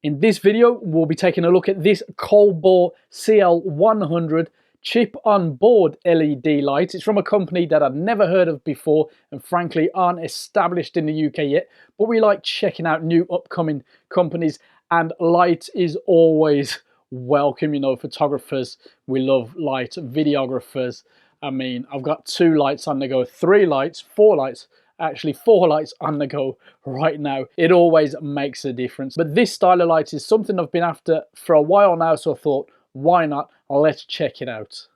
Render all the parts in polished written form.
In this video, we'll be taking a look at this COLBOR CL100 chip-on-board LED light. It's from a company that I've never heard of before and frankly aren't established in the UK yet, but we like checking out new upcoming companies, and light is always welcome. You know, photographers, we love light, videographers. I mean, I've got 2 lights on the go, 3 lights, 4 lights, actually 4 lights on the go right now. It always makes a difference. But this style of light is something I've been after for a while now, so I thought, why not? Let's check it out.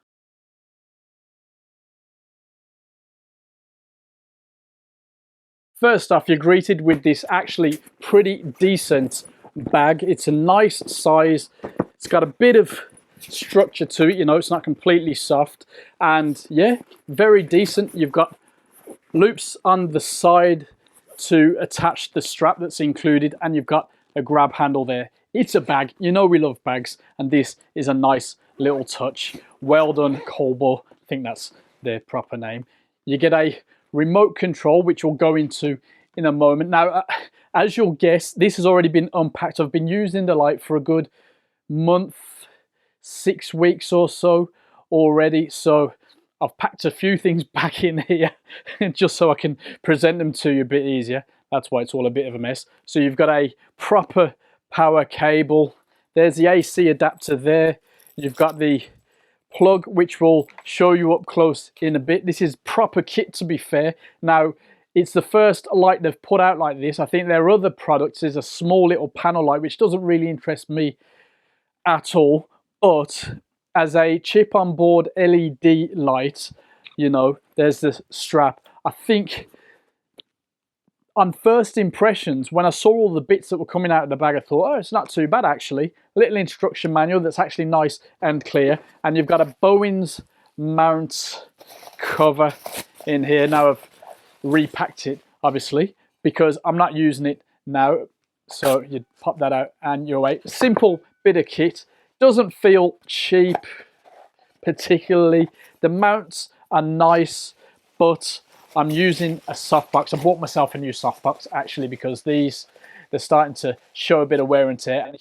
First off, you're greeted with this actually pretty decent bag. It's a nice size. It's got a bit of structure to it, you know, it's not completely soft, and yeah, very decent. You've got loops on the side to attach the strap that's included, and you've got a grab handle there. It's a bag, you know we love bags, and this is a nice little touch. Well done, COLBOR. I think that's their proper name. You get a remote control, which we'll go into in a moment. Now, as you'll guess, this has already been unpacked. I've been using the light for a good month, 6 weeks or so already, so I've packed a few things back in here just so I can present them to you a bit easier. That's why it's all a bit of a mess. So you've got a proper power cable. There's the AC adapter there. You've got the plug, which we'll show you up close in a bit. This is proper kit, to be fair. Now, it's the first light they've put out like this. I think their other products is a small little panel light, which doesn't really interest me at all. But as a chip on board LED light, you know, there's the strap. I think on first impressions, when I saw all the bits that were coming out of the bag, I thought, oh, it's not too bad actually. Little instruction manual that's actually nice and clear. And you've got a Bowens mount cover in here. Now I've repacked it, obviously, because I'm not using it now. So you pop that out and you're away. Simple bit of kit. Doesn't feel cheap particularly. The mounts are nice, but I'm using a softbox. I bought myself a new softbox actually, because they're starting to show a bit of wear and tear.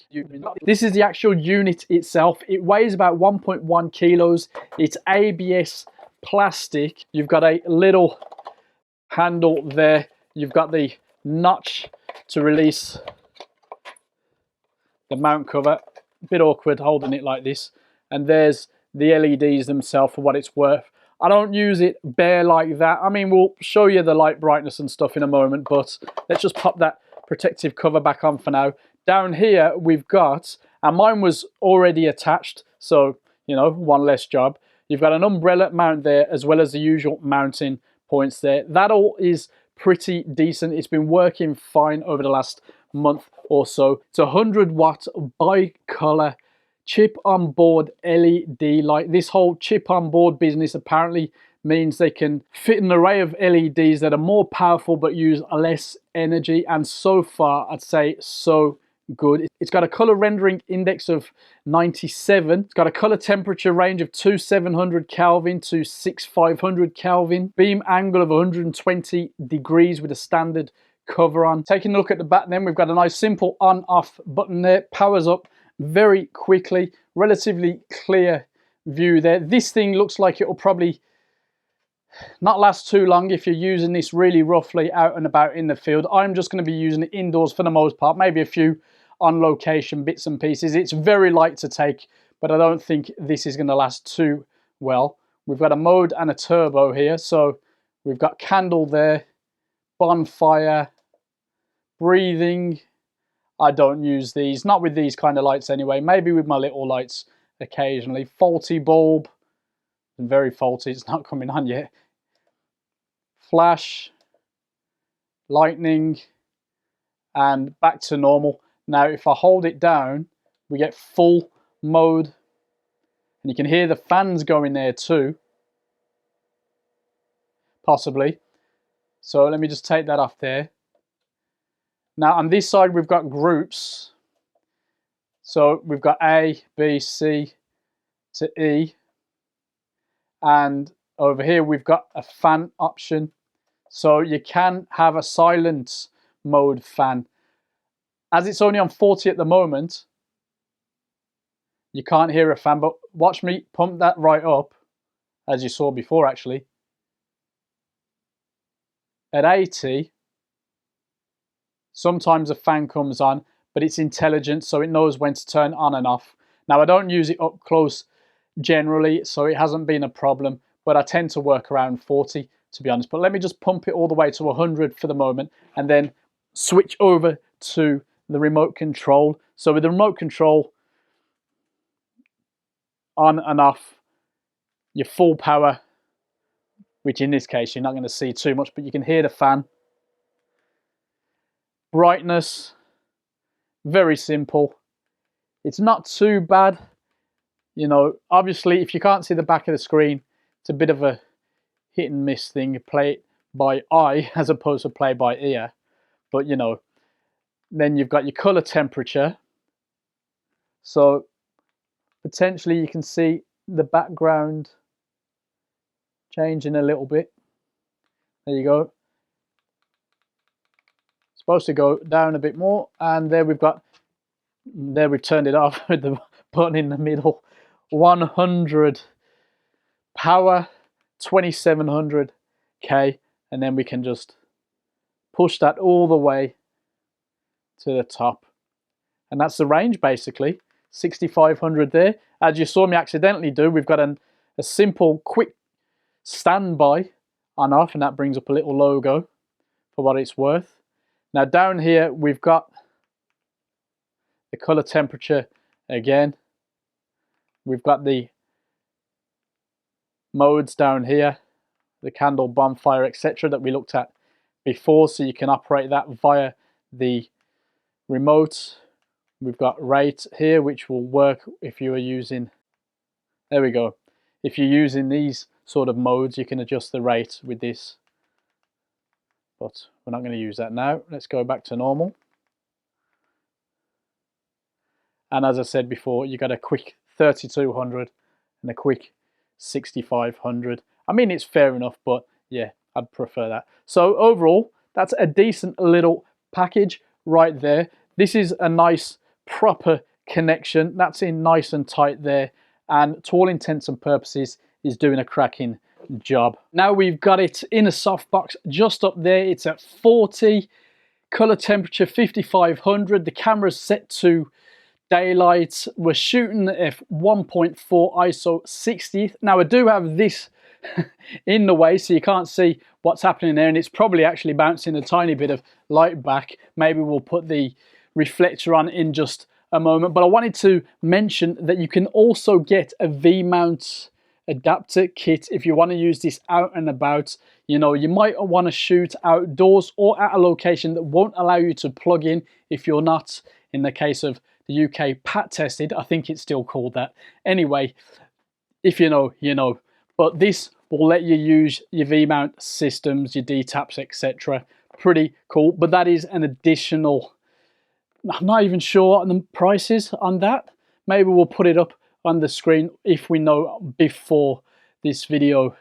This is the actual unit itself. It weighs about 1.1 kilos. It's ABS plastic. You've got a little handle there. You've got the notch to release the mount cover. A bit awkward holding it like this. And there's the LEDs themselves for what it's worth. I don't use it bare like that. I mean, we'll show you the light brightness and stuff in a moment, but let's just pop that protective cover back on for now. Down here we've got, and mine was already attached, so, you know, one less job. You've got an umbrella mount there, as well as the usual mounting points there. That all is pretty decent. It's been working fine over the last month or so. It's a 100-watt bi-color chip on board LED light. This whole chip on board business apparently means they can fit an array of LEDs that are more powerful but use less energy, and so far I'd say so good. It's got a color rendering index of 97. It's got a color temperature range of 2700 Kelvin to 6500 Kelvin. Beam angle of 120 degrees with a standard cover on. Taking a look at the back then, we've got a nice simple on-off button there. Powers up very quickly. Relatively clear view there. This thing looks like it will probably not last too long if you're using this really roughly out and about in the field. I'm just going to be using it indoors for the most part, maybe a few on location bits and pieces. It's very light to take, but I don't think this is going to last too well. We've got a mode and a turbo here, so we've got candle there, bonfire, breathing. I don't use these, not with these kind of lights anyway, maybe with my little lights occasionally. Faulty bulb, very faulty, it's not coming on yet. Flash, lightning, and back to normal. Now if I hold it down, we get full mode, and you can hear the fans going there too, possibly. So let me just take that off there. Now on this side we've got groups. So we've got A, B, C to E. And over here we've got a fan option. So you can have a silent mode fan. As it's only on 40 at the moment, you can't hear a fan, but watch me pump that right up, as you saw before actually. At 80, sometimes a fan comes on, but it's intelligent, so it knows when to turn on and off. Now, I don't use it up close generally, so it hasn't been a problem, but I tend to work around 40, to be honest. But let me just pump it all the way to 100 for the moment, and then switch over to the remote control. So with the remote control on and off, your full power, which in this case you're not going to see too much, but you can hear the fan. Brightness, very simple. It's not too bad. You know, obviously if you can't see the back of the screen, it's a bit of a hit and miss thing. You play it by eye as opposed to play by ear. But you know, then you've got your color temperature. So potentially you can see the background changing a little bit. There you go. Supposed to go down a bit more, and there we've turned it off with the button in the middle. 100 power, 2700K, and then we can just push that all the way to the top, and that's the range basically. 6500 there. As you saw me accidentally do, we've got a simple quick standby on off, and that brings up a little logo for what it's worth. Now down here we've got the color temperature again. We've got the modes down here, the candle, bonfire, etc. that we looked at before, so you can operate that via the remote. We've got rate here, which will work if you are using, there we go, if you're using these sort of modes, you can adjust the rate with this, but we're not going to use that now. Let's go back to normal. And as I said before, you got a quick 3200 and a quick 6500. I mean, it's fair enough, but yeah, I'd prefer that. So overall, that's a decent little package right there. This is a nice proper connection. That's in nice and tight there, and to all intents and purposes is doing a cracking job. Now we've got it in a softbox just up there. It's at 40, color temperature 5500. The camera's set to daylight. We're shooting at 1.4 ISO 60th. Now I do have this in the way, so you can't see what's happening there, and it's probably actually bouncing a tiny bit of light back. Maybe we'll put the reflector on in just a moment, but I wanted to mention that you can also get a V-mount adapter kit if you want to use this out and about. You know, you might want to shoot outdoors or at a location that won't allow you to plug in if you're not, in the case of the UK, PAT tested. I think it's still called that. Anyway, if you know, you know. But this will let you use your V-mount systems, your D-taps, etc. Pretty cool. But that is an additional, I'm not even sure on the prices on that. Maybe we'll put it up on the screen if we know before this video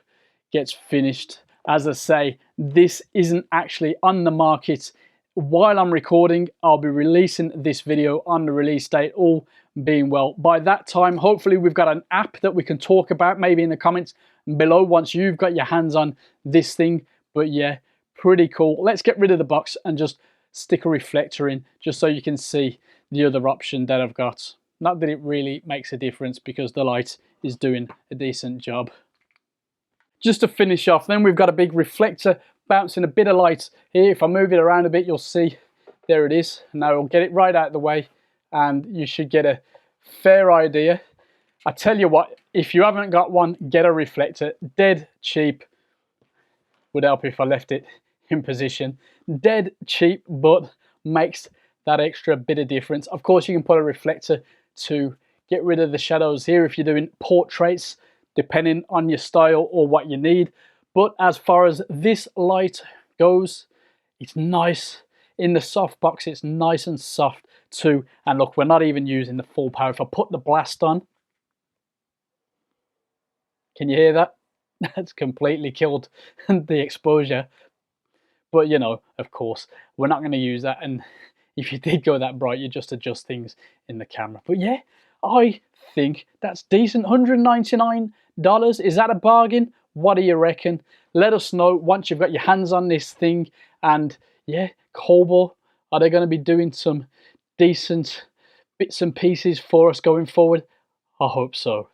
gets finished. As I say, this isn't actually on the market while I'm recording. I'll be releasing this video on the release date, all being well. By that time, hopefully we've got an app that we can talk about, maybe in the comments below once you've got your hands on this thing. But yeah, pretty cool. Let's get rid of the box and just stick a reflector in, just so you can see the other option that I've got. Not that it really makes a difference because the light is doing a decent job. Just to finish off, then we've got a big reflector bouncing a bit of light here. If I move it around a bit, you'll see there it is. Now I'll get it right out of the way and you should get a fair idea. I tell you what, if you haven't got one, get a reflector. Dead cheap. Would help if I left it in position. Dead cheap, but makes that extra bit of difference. Of course, you can put a reflector to get rid of the shadows here if you're doing portraits, depending on your style or what you need. But as far as this light goes, it's nice. In the softbox, it's nice and soft too. And look, we're not even using the full power. If I put the blast on, can you hear that? That's completely killed the exposure. But you know, of course, we're not going to use that. And if you did go that bright, you just adjust things in the camera. But yeah, I think that's decent. $199. Is that a bargain? What do you reckon? Let us know once you've got your hands on this thing. And yeah, COLBOR, are they going to be doing some decent bits and pieces for us going forward? I hope so.